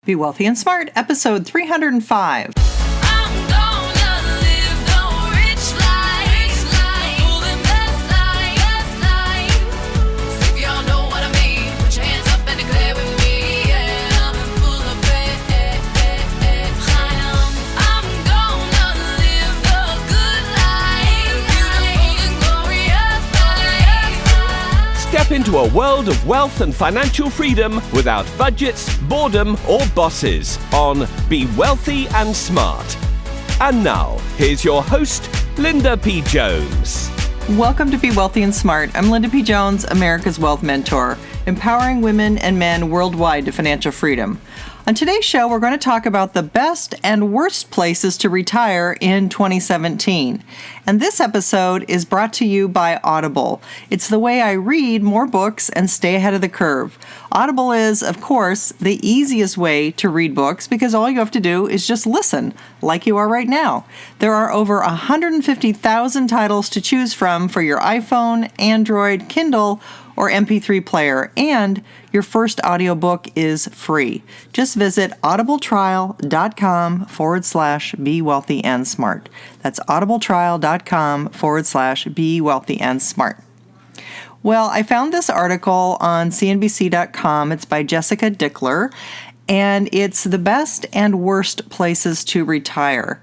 Be Wealthy and Smart, episode 305. Step into a world of wealth and financial freedom without budgets, boredom, or bosses on Be Wealthy and Smart. And now, here's your host, Linda P. Jones. Welcome to Be Wealthy and Smart. I'm Linda P. Jones, America's Wealth Mentor, empowering women and men worldwide to financial freedom. On today's show, we're going to talk about the best and worst places to retire in 2017. And this episode is brought to you by Audible. It's the way I read more books and stay ahead of the curve. Audible is, of course, the easiest way to read books because all you have to do is just listen, like you are right now. There are over 150,000 titles to choose from for your iPhone, Android, Kindle, or MP3 player, and your first audiobook is free. Just visit audibletrial.com/be wealthy and smart. That's audibletrial.com/be wealthy and smart. Well, I found this article on cnbc.com. It's by Jessica Dickler, and it's the best and worst places to retire.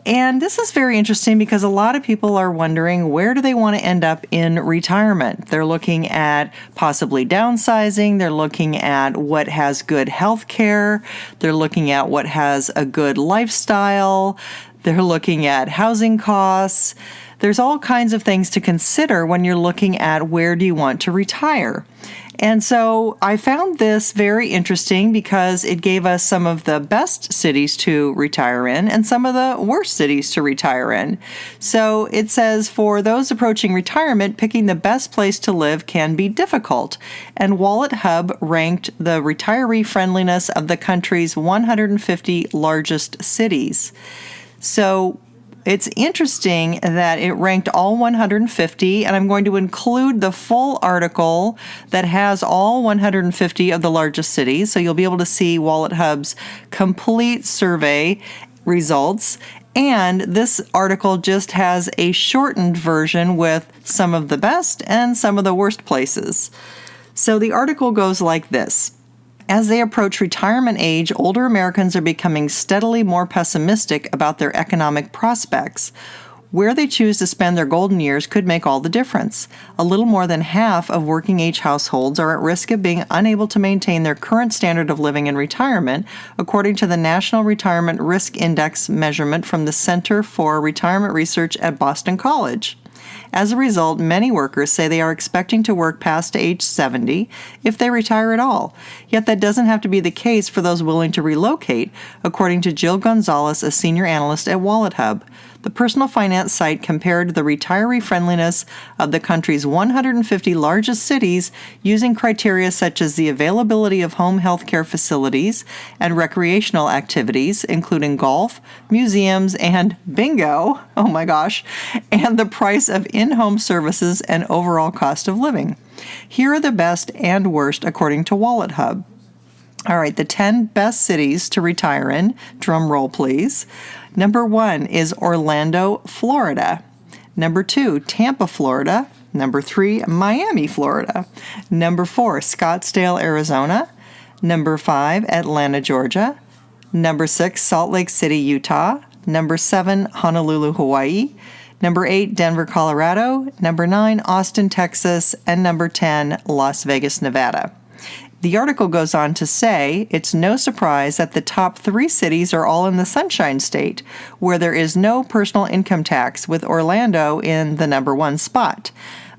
And this is very interesting because a lot of people are wondering, where do they want to end up in retirement? They're looking at possibly downsizing. They're looking at what has good health care. They're looking at what has a good lifestyle. They're looking at housing costs. There's all kinds of things to consider when you're looking at where do you want to retire. And so I found this very interesting because it gave us some of the best cities to retire in and some of the worst cities to retire in. So it says, for those approaching retirement, picking the best place to live can be difficult. And WalletHub ranked the retiree friendliness of the country's 150 largest cities. So it's interesting that it ranked all 150, and I'm going to include the full article that has all 150 of the largest cities, so you'll be able to see WalletHub's complete survey results. And this article just has a shortened version with some of the best and some of the worst places. So the article goes like this. As they approach retirement age, older Americans are becoming steadily more pessimistic about their economic prospects. Where they choose to spend their golden years could make all the difference. A little more than half of working-age households are at risk of being unable to maintain their current standard of living in retirement, according to the National Retirement Risk Index measurement from the Center for Retirement Research at Boston College. As a result, many workers say they are expecting to work past age 70 if they retire at all. Yet that doesn't have to be the case for those willing to relocate, according to Jill Gonzalez, a senior analyst at WalletHub. The personal finance site compared the retiree friendliness of the country's 150 largest cities using criteria such as the availability of home health care facilities and recreational activities, including golf, museums, and bingo, oh my gosh, and the price of in-home services and overall cost of living. Here are the best and worst according to WalletHub. All right, the 10 best cities to retire in. Drum roll, please. Number 1 is Orlando, Florida. Number 2, Tampa, Florida. Number 3, Miami, Florida. Number 4, Scottsdale, Arizona. Number 5, Atlanta, Georgia. Number 6, Salt Lake City, Utah. Number 7, Honolulu, Hawaii. Number 8, Denver, Colorado. Number 9, Austin, Texas. And number 10, Las Vegas, Nevada. The article goes on to say it's no surprise that the top 3 cities are all in the Sunshine State, where there is no personal income tax, with Orlando in the number 1 spot.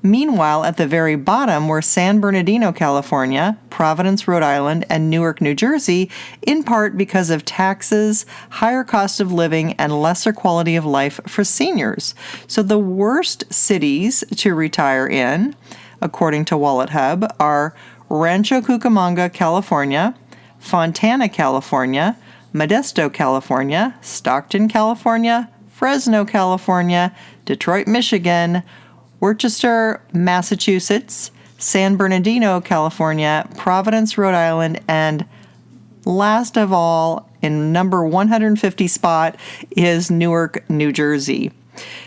Meanwhile, at the very bottom were San Bernardino, California, Providence, Rhode Island, and Newark, New Jersey, in part because of taxes, higher cost of living, and lesser quality of life for seniors. So the worst cities to retire in, according to WalletHub, are Rancho Cucamonga, California, Fontana, California, Modesto, California, Stockton, California, Fresno, California, Detroit, Michigan, Worcester, Massachusetts, San Bernardino, California, Providence, Rhode Island, and last of all, in number 150 spot is Newark, New Jersey.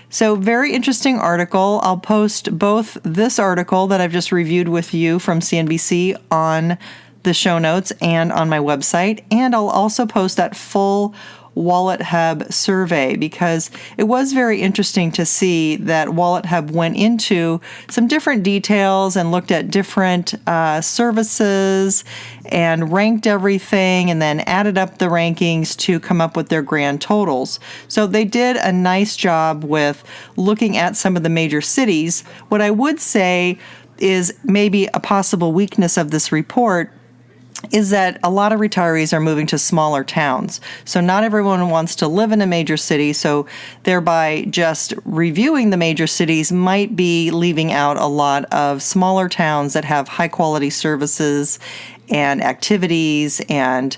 So very interesting article. I'll post both this article that I've just reviewed with you from CNBC on the show notes and on my website. And I'll also post that full WalletHub survey because it was very interesting to see that WalletHub went into some different details and looked at different services and ranked everything and then added up the rankings to come up with their grand totals. So they did a nice job with looking at some of the major cities. What I would say is maybe a possible weakness of this report is that a lot of retirees are moving to smaller towns. So not everyone wants to live in a major city, so thereby just reviewing the major cities might be leaving out a lot of smaller towns that have high quality services and activities and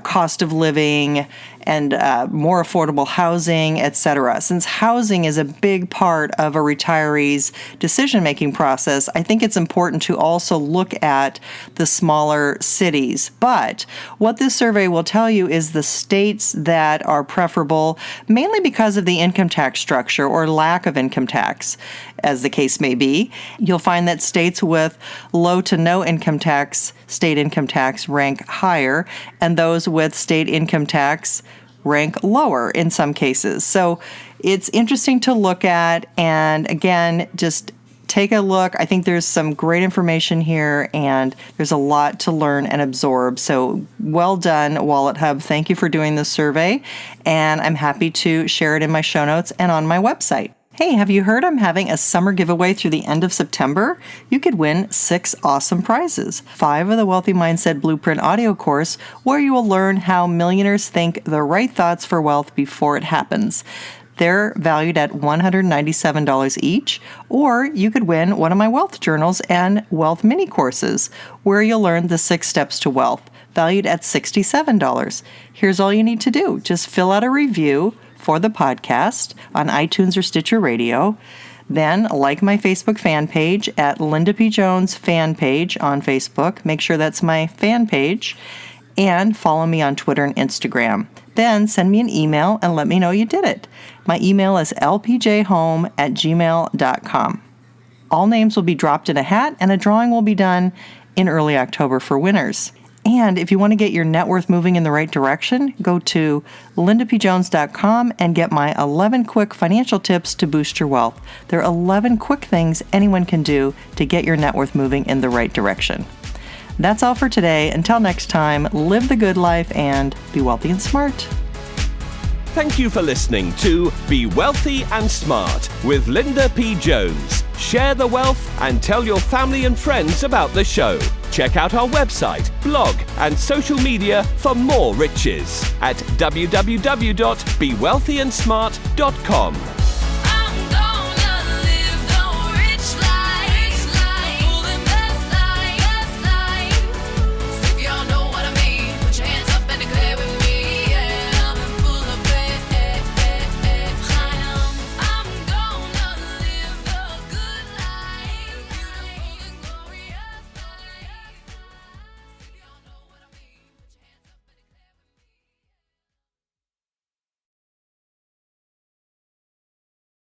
cost of living and more affordable housing, etc. Since housing is a big part of a retiree's decision-making process, I think it's important to also look at the smaller cities. But what this survey will tell you is the states that are preferable, mainly because of the income tax structure or lack of income tax, as the case may be. You'll find that states with low to no income tax, state income tax, rank higher, and those with state income tax rank lower in some cases. So it's interesting to look at, and again, just take a look. I think there's some great information here, and there's a lot to learn and absorb. So well done, WalletHub. Thank you for doing this survey, and I'm happy to share it in my show notes and on my website. Hey, have you heard I'm having a summer giveaway through the end of September? You could win 6 awesome prizes. 5 of the Wealthy Mindset Blueprint audio course, where you will learn how millionaires think the right thoughts for wealth before it happens. They're valued at $197 each, or you could win one of my wealth journals and wealth mini courses, where you'll learn the 6 steps to wealth, valued at $67. Here's all you need to do. Just fill out a review for the podcast on iTunes or Stitcher Radio. Then like my Facebook fan page at Linda P. Jones fan page on Facebook. Make sure that's my fan page. And follow me on Twitter and Instagram. Then send me an email and let me know you did it. My email is lpjhome@gmail.com. All names will be dropped in a hat, and a drawing will be done in early October for winners. And if you want to get your net worth moving in the right direction, go to lindapjones.com and get my 11 quick financial tips to boost your wealth. There are 11 quick things anyone can do to get your net worth moving in the right direction. That's all for today. Until next time, live the good life and be wealthy and smart. Thank you for listening to Be Wealthy and Smart with Linda P. Jones. Share the wealth and tell your family and friends about the show. Check out our website, blog, and social media for more riches at www.bewealthyandsmart.com.